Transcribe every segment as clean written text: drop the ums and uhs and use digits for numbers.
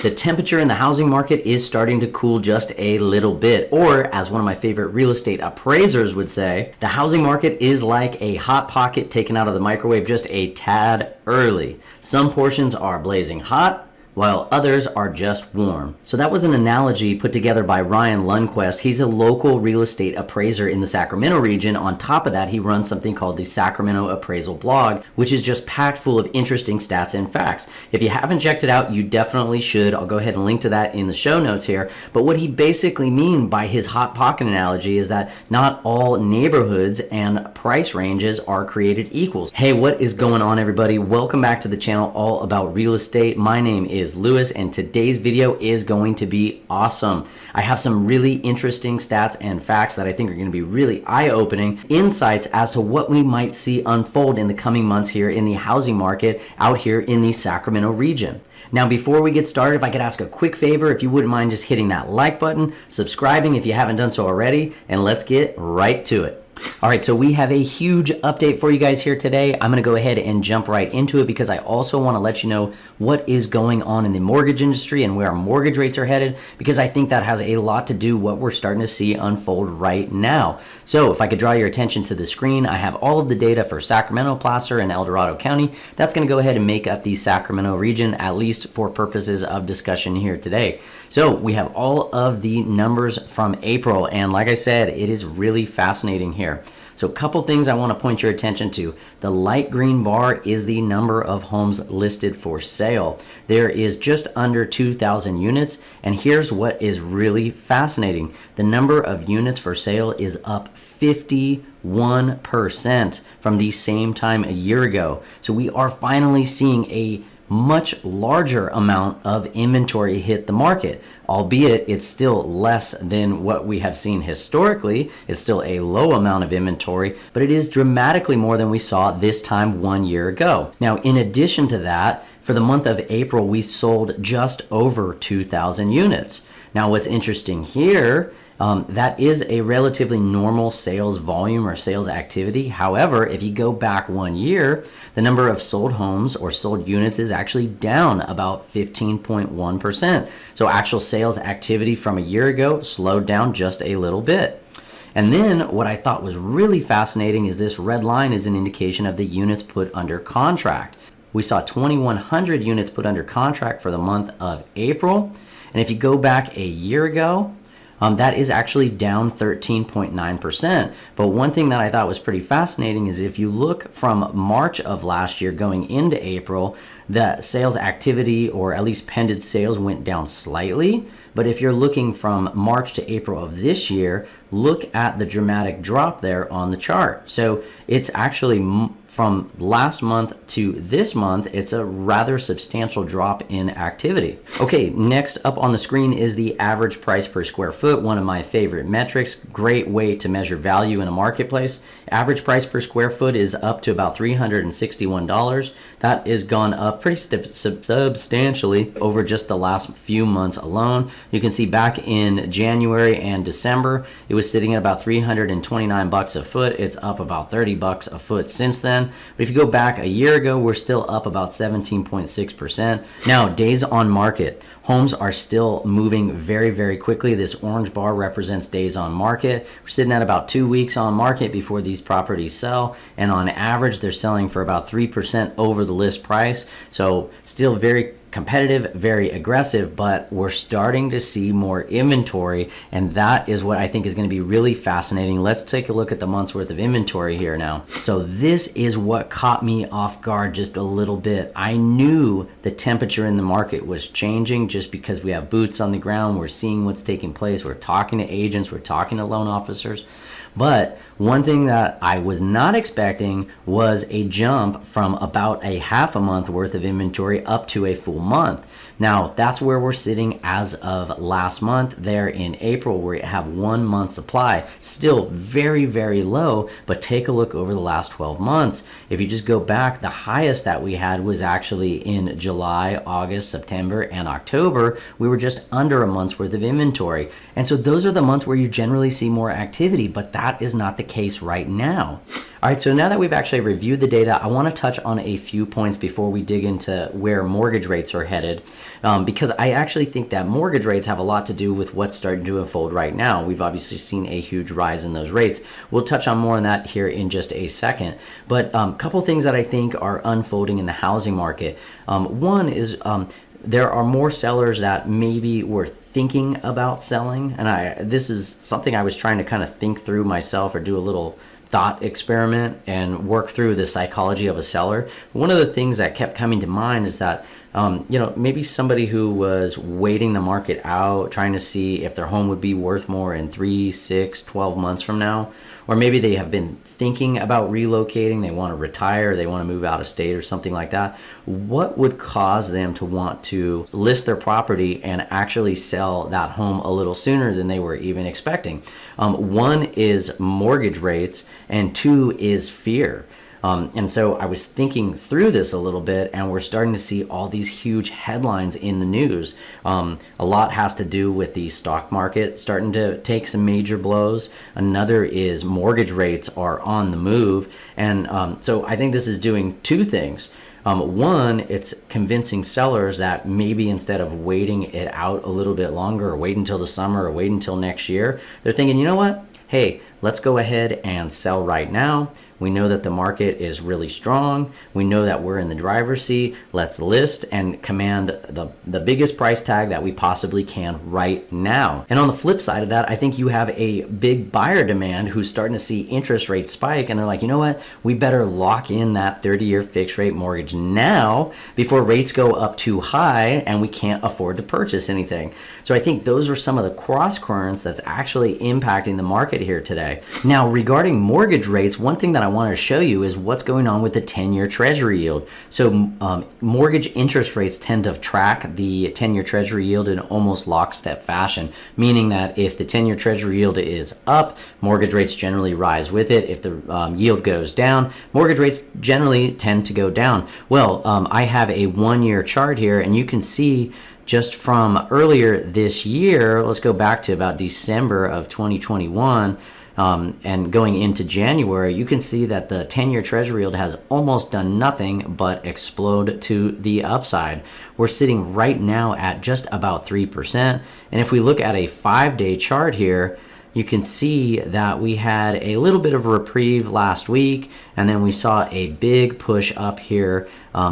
The temperature in the housing market is starting to cool just a little bit, or as one of my favorite real estate appraisers would say, the housing market is like a hot pocket taken out of the microwave just a tad early. Some portions are blazing hot, while others are just warm. So that was an analogy put together by Ryan Lundquist. He's a local real estate appraiser in the Sacramento region. On top of that, he runs something called the Sacramento Appraisal Blog, which is just packed full of interesting stats and facts. If you haven't checked it out, you definitely should. I'll go ahead and link to that in the show notes here. But what he basically means by his hot pocket analogy is that not all neighborhoods and price ranges are created equal. Hey, what is going on, everybody? Welcome back to the channel all about real estate. My name is Lewis, and today's video is going to be awesome. I have some really interesting stats and facts that I think are going to be really eye-opening insights as to what we might see unfold in the coming months here in the housing market out here in the Sacramento region. Now, before we get started, if I could ask a quick favor, if you wouldn't mind just hitting that like button, subscribing if you haven't done so already, and let's get right to it. All right, so we have a huge update for you guys here today. I'm going to go ahead and jump right into it because I also want to let you know what is going on in the mortgage industry and where our mortgage rates are headed, because I think that has a lot to do with what we're starting to see unfold right now. So if I could draw your attention to the screen, I have all of the data for Sacramento, Placer, and El Dorado County. That's going to go ahead and make up the Sacramento region, at least for purposes of discussion here today. So we have all of the numbers from April, and like I said, it is really fascinating here. So a couple things I want to point your attention to. The light green bar is the number of homes listed for sale. There is just under 2,000 units, and here's what is really fascinating. The number of units for sale is up 51% from the same time a year ago. So we are finally seeing a much larger amount of inventory hit the market, albeit it's still less than what we have seen historically. It's still a low amount of inventory, but it is dramatically more than we saw this time 1 year ago. Now, in addition to that, for the month of April, we sold just over 2,000 units. Now, what's interesting here, that is a relatively normal sales volume or sales activity. However, if you go back 1 year, the number of sold homes or sold units is actually down about 15.1%. So actual sales activity from a year ago slowed down just a little bit. And then what I thought was really fascinating is this red line is an indication of the units put under contract. We saw 2,100 units put under contract for the month of April. And if you go back a year ago, that is actually down 13.9%. But one thing that I thought was pretty fascinating is if you look from March of last year going into April, the sales activity, or at least pending sales, went down slightly. But if you're looking from March to April of this year, look at the dramatic drop there on the chart. So it's actually from last month to this month, it's a rather substantial drop in activity. Okay, next up on the screen is the average price per square foot, one of my favorite metrics. Great way to measure value in a marketplace. Average price per square foot is up to about $361. That has gone up pretty substantially over just the last few months alone. You can see back in January and December, it was sitting at about $329 a foot. It's up about $30 a foot since then. But if you go back a year ago, we're still up about 17.6%. Now, days on market. Homes are still moving very, very quickly. This orange bar represents days on market. We're sitting at about 2 weeks on market before these properties sell. And on average, they're selling for about 3% over the list price. So still very competitive, very aggressive, but we're starting to see more inventory, and that is what I think is going to be really fascinating. Let's take a look at the month's worth of inventory here now. So this is what caught me off guard just a little bit. I knew the temperature in the market was changing just because we have boots on the ground. We're seeing what's taking place. We're talking to agents. We're talking to loan officers. But one thing that I was not expecting was a jump from about a half a month worth of inventory up to a full month. Now, that's where we're sitting as of last month there in April, where we have 1 month supply. Still very, very low, but take a look over the last 12 months. If you just go back, the highest that we had was actually in July, August, September, and October. We were just under a month's worth of inventory. And so those are the months where you generally see more activity, but that is not the case right now. All right, so now that we've actually reviewed the data, I want to touch on a few points before we dig into where mortgage rates are headed, because I actually think that mortgage rates have a lot to do with what's starting to unfold right now. We've obviously seen a huge rise in those rates. We'll touch on more on that here in just a second, but a couple things that I think are unfolding in the housing market. One is there are more sellers that maybe were thinking about selling, and this is something I was trying to kind of think through myself, or do a little thought experiment and work through the psychology of a seller. One of the things that kept coming to mind is that maybe somebody who was waiting the market out, trying to see if their home would be worth more in 3, 6, 12 months from now, or maybe they have been thinking about relocating, they want to retire, they want to move out of state or something like that. What would cause them to want to list their property and actually sell that home a little sooner than they were even expecting? One is mortgage rates, and two is fear. And so I was thinking through this a little bit, and we're starting to see all these huge headlines in the news. A lot has to do with the stock market starting to take some major blows. Another is mortgage rates are on the move. And so I think this is doing two things. One, it's convincing sellers that maybe instead of waiting it out a little bit longer, or wait until the summer, or wait until next year, they're thinking, you know what? Hey, let's go ahead and sell right now. We know that the market is really strong. We know that we're in the driver's seat. Let's list and command the biggest price tag that we possibly can right now. And on the flip side of that, I think you have a big buyer demand who's starting to see interest rates spike, and they're like, you know what? We better lock in that 30-year fixed rate mortgage now before rates go up too high and we can't afford to purchase anything. So I think those are some of the cross currents that's actually impacting the market here today. Now, regarding mortgage rates, one thing that I want to show you is what's going on with the 10-year Treasury yield. So mortgage interest rates tend to track the 10-year Treasury yield in almost lockstep fashion, meaning that if the 10-year Treasury yield is up, mortgage rates generally rise with it. If the yield goes down, mortgage rates generally tend to go down. Well, I have a one-year chart here, and you can see just from earlier this year, let's go back to about December of 2021, and going into January, you can see that the 10-year Treasury yield has almost done nothing but explode to the upside. We're sitting right now at just about 3%. And if we look at a 5-day chart here, you can see that we had a little bit of reprieve last week, and then we saw a big push up here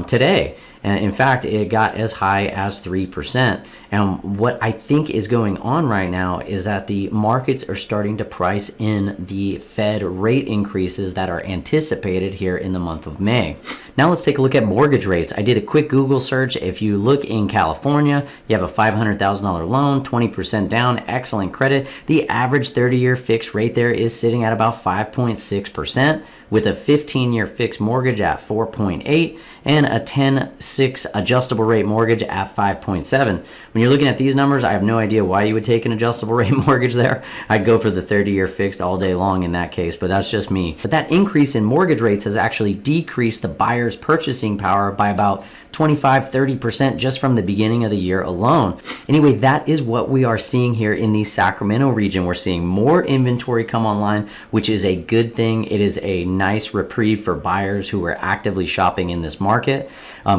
today. And in fact, it got as high as 3%. And what I think is going on right now is that the markets are starting to price in the Fed rate increases that are anticipated here in the month of May. Now let's take a look at mortgage rates. I did a quick Google search. If you look in California, you have a $500,000 loan, 20% down, excellent credit. The average 30-year fixed rate there is sitting at about 5.6%, with a 15-year fixed mortgage at 4.8 and a 10-6 adjustable rate mortgage at 5.7. When you're looking at these numbers, I have no idea why you would take an adjustable rate mortgage there. I'd go for the 30-year fixed all day long in that case, but that's just me. But that increase in mortgage rates has actually decreased the buyer's purchasing power by about 25-30% just from the beginning of the year alone. Anyway, that is what we are seeing here in the Sacramento region. We're seeing more inventory come online, which is a good thing. It is a nice reprieve for buyers who are actively shopping in this market.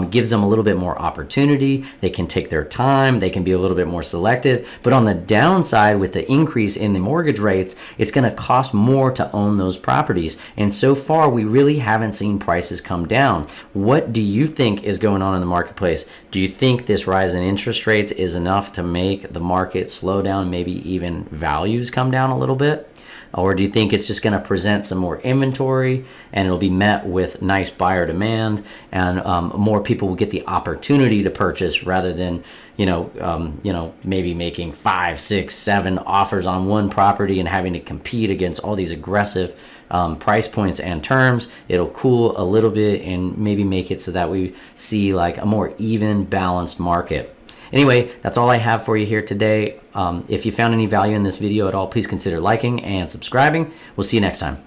Gives them a little bit more opportunity. They can take their time. They can be a little bit more selective. But on the downside, with the increase in the mortgage rates, it's going to cost more to own those properties. And so far, we really haven't seen prices come down. What do you think is going on in the marketplace? Do you think this rise in interest rates is enough to make the market slow down, maybe even values come down a little bit? Or do you think it's just going to present some more inventory and it'll be met with nice buyer demand, and more people will get the opportunity to purchase rather than maybe making 5, 6, 7 offers on one property and having to compete against all these aggressive price points and terms? It'll cool a little bit and maybe make it so that we see like a more even, balanced market. Anyway, that's all I have for you here today. If you found any value in this video at all, please consider liking and subscribing. We'll see you next time.